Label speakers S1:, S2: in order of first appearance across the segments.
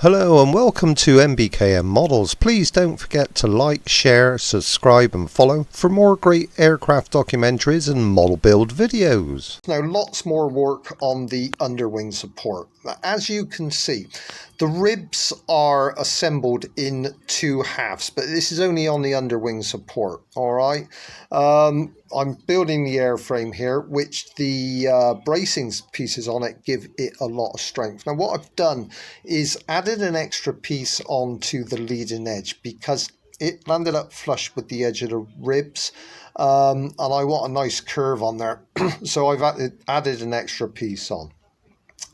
S1: Hello and welcome to MBKM Models. Please don't forget to like, share, subscribe and follow for more great aircraft documentaries and model build videos. Now lots more work on the underwing support. As you can see, the ribs are assembled in two halves, but this is only on the underwing support, alright? I'm building the airframe here, which the bracing pieces on it give it a lot of strength. Now what I've done is added an extra piece onto the leading edge because it landed up flush with the edge of the ribs, and I want a nice curve on there. So I've added an extra piece on.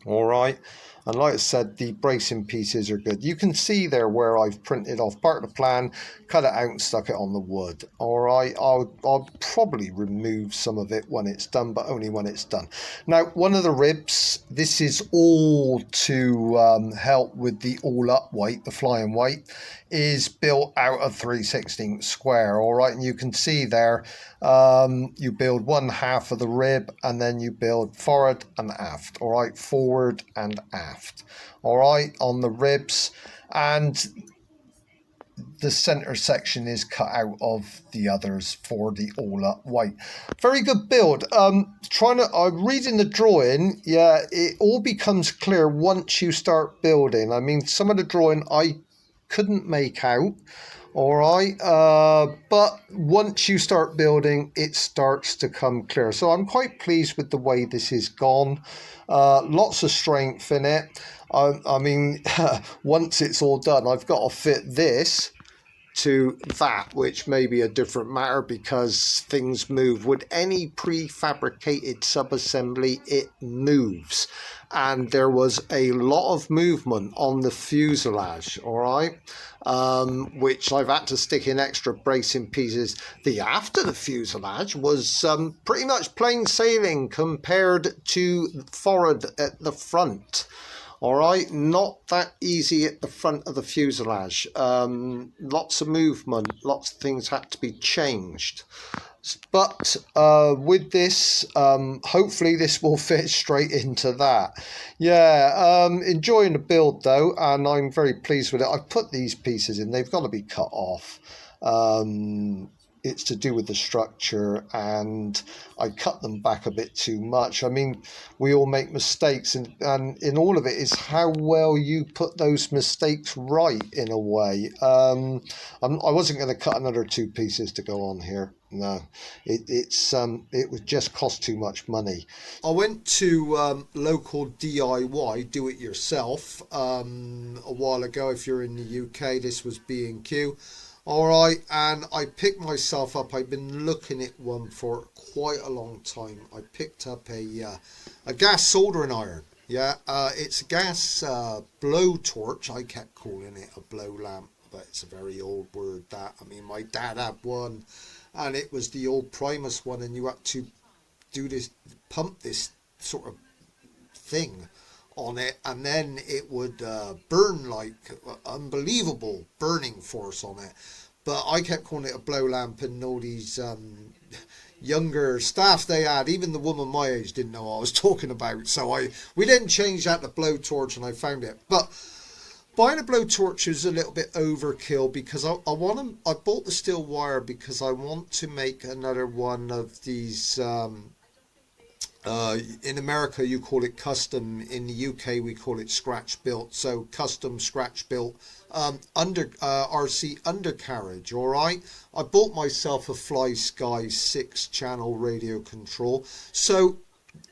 S1: All right, and like I said, the bracing pieces are good. You can see there where I've printed off part of the plan, cut it out and stuck it on the wood. All right, I'll probably remove some of it when it's done, but only when it's done. Now, one of the ribs, this is all to help with the all-up weight, the flying weight, is built out of 3/16 square. All right, and you can see there, you build one half of the rib and then you build forward and aft. All right, forward and aft. All right, on the ribs, and the center section is cut out of the others for the all-up weight. Very good build. I'm reading the drawing. Yeah, it all becomes clear once you start building. I mean, some of the drawing I couldn't make out. All right, but once you start building, it starts to come clear. So I'm quite pleased with the way this is gone. Lots of strength in it. I mean, once it's all done, I've got to fit this to that, which may be a different matter because things move. With any prefabricated sub-assembly, it moves. And there was a lot of movement on the fuselage, all right, which I've had to stick in extra bracing pieces. The aft of the fuselage was pretty much plain sailing compared to forward at the front. All right, not that easy at the front of the fuselage. Lots of movement, lots of things had to be changed. But with this, hopefully this will fit straight into that. Yeah, enjoying the build though, and I'm very pleased with it. I've put these pieces in, they've got to be cut off. It's to do with the structure, and I cut them back a bit too much. I mean, we all make mistakes, and in all of it is how well you put those mistakes right in a way. I wasn't going to cut another two pieces to go on here. No, it would just cost too much money. I went to local DIY, do it yourself, a while ago. If you're in the UK, this was B&Q. All right, and I picked myself up. I've been looking at one for quite a long time. I picked up a gas soldering iron. Yeah, it's a gas blowtorch. I kept calling it a blow lamp, but it's a very old word. That, I mean, my dad had one, and it was the old Primus one, and you had to do this, pump this sort of thing on it, and then it would burn like unbelievable burning force on it. But I kept calling it a blow lamp, and all these younger staff they had, even the woman my age, didn't know what I was talking about. So we didn't change that to blowtorch, and I found it. But buying a blowtorch is a little bit overkill because I bought the steel wire because I want to make another one of these. In America, you call it custom. In the UK, we call it scratch built. So custom scratch built RC undercarriage. All right. I bought myself a FlySky 6-channel radio control. So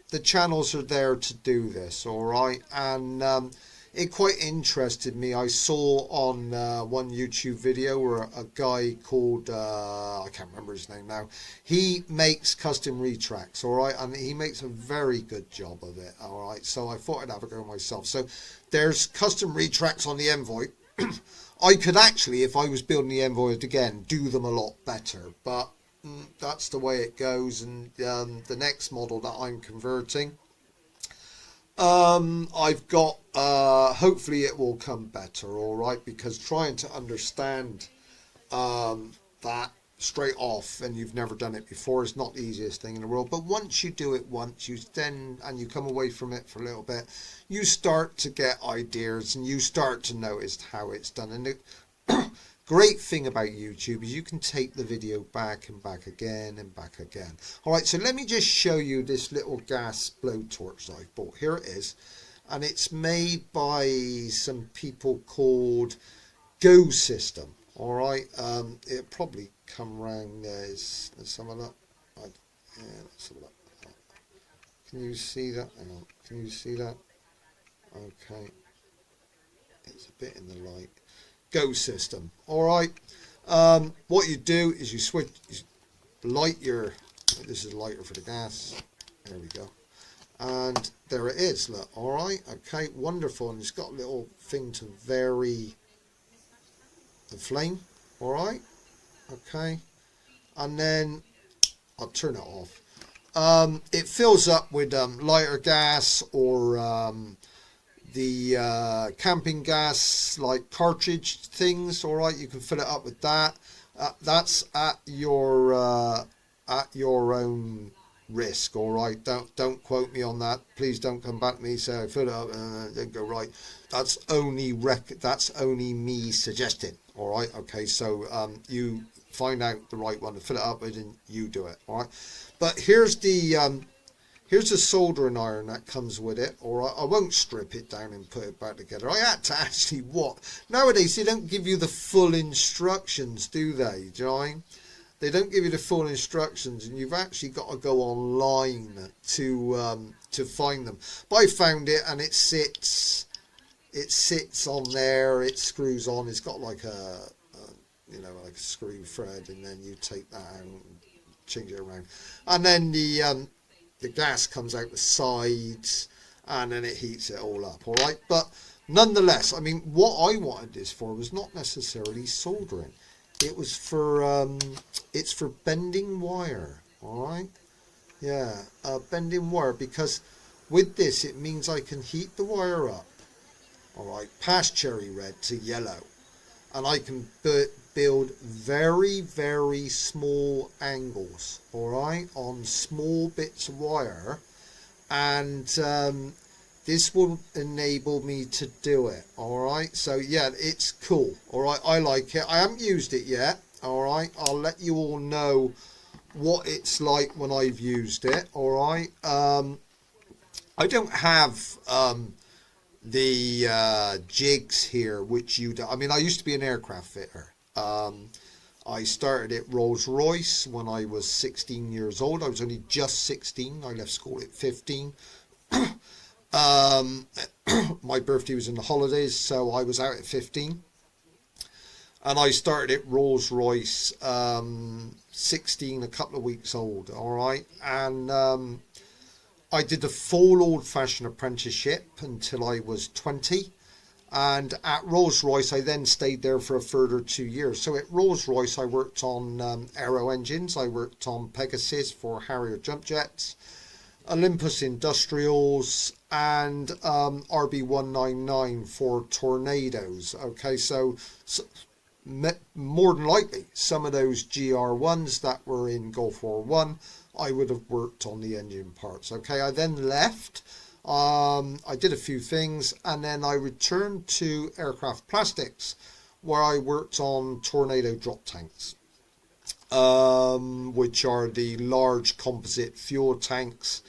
S1: the channels are there to do this. All right. And it quite interested me. I saw on one YouTube video where a guy called, I can't remember his name now, he makes custom retracts, all right, and he makes a very good job of it, all right, so I thought I'd have a go myself. So there's custom retracts on the Envoy. I could actually, if I was building the Envoy again, do them a lot better, but that's the way it goes. And the next model that I'm converting, I've got, hopefully it will come better, all right, because trying to understand that straight off and you've never done it before, it's not the easiest thing in the world. But once you do it once, and you come away from it for a little bit, you start to get ideas and you start to notice how it's done. And the great thing about YouTube is you can take the video back and back again and back again. All right, so let me just show you this little gas blowtorch that I bought. Here it is, and it's made by some people called Go System. All right, it'll probably come round there. Let's have a look. Yeah, let's have a look. Can you see that? Hang on. Can you see that? Okay. It's a bit in the light. Go System. All right. What you do is you light your. This is lighter for the gas. There we go. And there it is. Look. All right. Okay. Wonderful. And it's got a little thing to vary the flame. All right. Okay. And then I'll turn it off. It fills up with lighter gas or the camping gas, like cartridge things. All right, you can fill it up with that. That's at your own risk. All right, don't quote me on that. Please don't come back to me. Say I fill it up and then go right. That's only me suggesting. All right, okay. So you find out the right one to fill it up with, and you do it. All right, but here's the soldering iron that comes with it. All right, I won't strip it down and put it back together. I had to actually nowadays they don't give you the full instructions, do they? Do you know what I mean? They don't give you the full instructions, and you've actually got to go online to find them. But I found it, and it sits on there. It screws on. It's got like a like a screw thread, and then you take that out and change it around, and then the gas comes out the sides, and then it heats it all up. All right, but nonetheless, I mean, what I wanted this for was not necessarily soldering. It was for it's for bending wire. All right, yeah, bending wire, because with this it means I can heat the wire up, all right, past cherry red to yellow, and I can build very, very small angles, all right, on small bits of wire, and this will enable me to do it. All right, so yeah, it's cool. All right, I like it. I haven't used it yet. All right, I'll let you all know what it's like when I've used it. All right, I don't have the jigs here, which you do. I mean, I used to be an aircraft fitter. I started at Rolls-Royce when I was 16 years old. I was only just 16. I left school at 15. My birthday was in the holidays, so I was out at 15. And I started at Rolls-Royce 16, a couple of weeks old, all right? And I did the full old-fashioned apprenticeship until I was 20. And at Rolls-Royce, I then stayed there for a further 2 years. So at Rolls-Royce, I worked on aero engines. I worked on Pegasus for Harrier jump jets, Olympus Industrials, and RB199 for Tornadoes. Okay, so more than likely, some of those GR1s that were in Gulf War One, I would have worked on the engine parts. Okay, I then left. I did a few things, and then I returned to Aircraft Plastics, where I worked on Tornado drop tanks, which are the large composite fuel tanks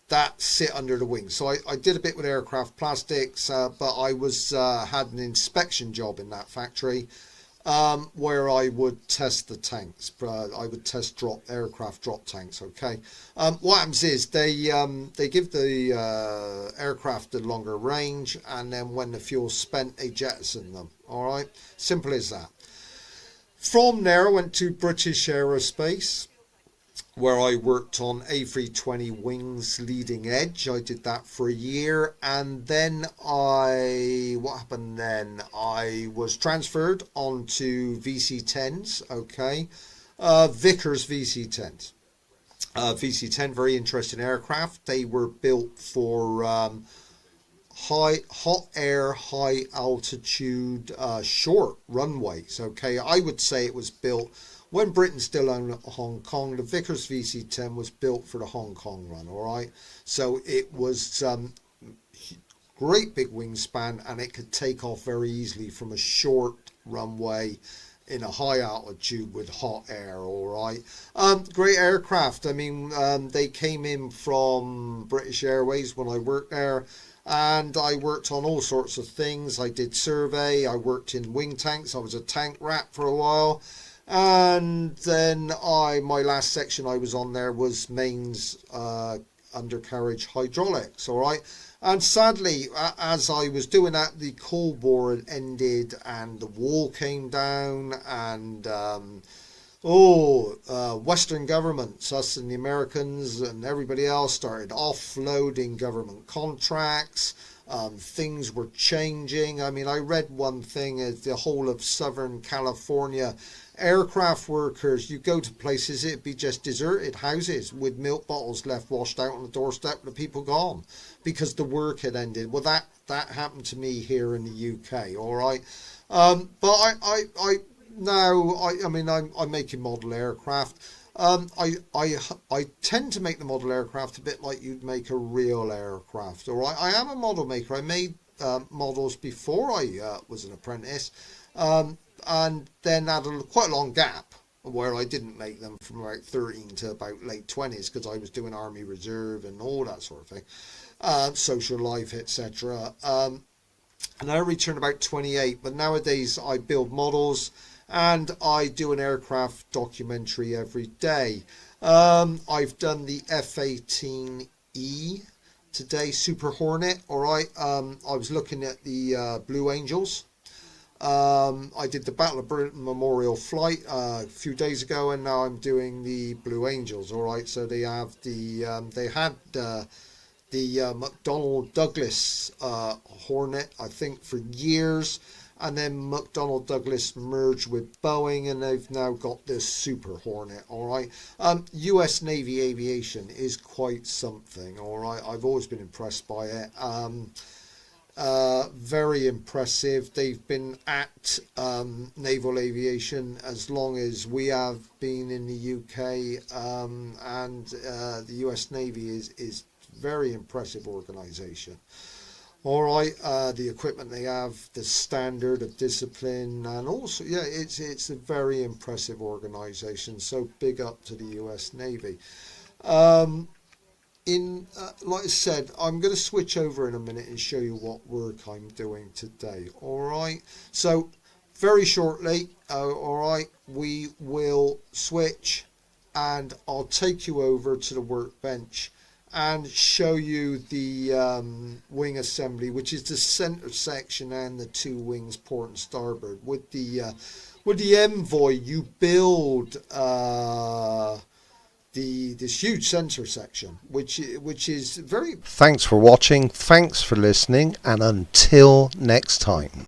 S1: that sit under the wing. So I did a bit with Aircraft Plastics, but I had an inspection job in that factory, where I would test the tanks. I would test aircraft drop tanks. Okay. What happens is they give the aircraft a longer range, and then when the fuel's spent, they jettison them. All right. Simple as that. From there, I went to British Aerospace, where I worked on A320 wings leading edge. I did that for a year, and then what happened then? I was transferred onto VC-10s, okay, Vickers VC-10s. VC-10, very interesting aircraft. They were built for hot air, high altitude, short runways, okay. I would say it was built when Britain still owned Hong Kong, the Vickers VC-10 was built for the Hong Kong run, all right? So it was great big wingspan, and it could take off very easily from a short runway in a high altitude with hot air, all right? Great aircraft. I mean, they came in from British Airways when I worked there, and I worked on all sorts of things. I did survey, I worked in wing tanks, I was a tank rat for a while, and then my last section I was on there was mains undercarriage hydraulics, all right? And sadly, as I was doing that, the Cold War had ended and the wall came down, and Western governments, us and the Americans and everybody else, started offloading government contracts. Things were changing. I mean, I read one thing as the whole of Southern California aircraft workers, you go to places, it'd be just deserted houses with milk bottles left washed out on the doorstep, the people gone because the work had ended. Well, that happened to me here in the UK, all right? But I'm making model aircraft. I tend to make the model aircraft a bit like you'd make a real aircraft, all right? I am a model maker. I made models before I was an apprentice, and then had quite a long gap where I didn't make them from about 13 to about late 20s because I was doing Army Reserve and all that sort of thing, social life, etc. And I returned about 28, but nowadays I build models and I do an aircraft documentary every day. I've done the F-18E today, Super Hornet, all right? I was looking at the Blue Angels. I did the Battle of Britain Memorial flight a few days ago, and now I'm doing the Blue Angels, all right? So they have they had the McDonnell Douglas Hornet, I think, for years, and then McDonnell Douglas merged with Boeing, and they've now got this Super Hornet, all right? US Navy aviation is quite something, all right? I've always been impressed by it. Very impressive. They've been at naval aviation as long as we have been in the UK, and the US Navy is very impressive organisation. All right, the equipment they have, the standard of discipline, and also, yeah, it's a very impressive organisation. So big up to the US Navy. Like I said, I'm going to switch over in a minute and show you what work I'm doing today. All right. So very shortly, all right, we will switch, and I'll take you over to the workbench and show you the wing assembly, which is the center section and the two wings, port and starboard. With the Envoy, you build this huge center section, which is very. Thanks for watching. Thanks for listening, and until next time.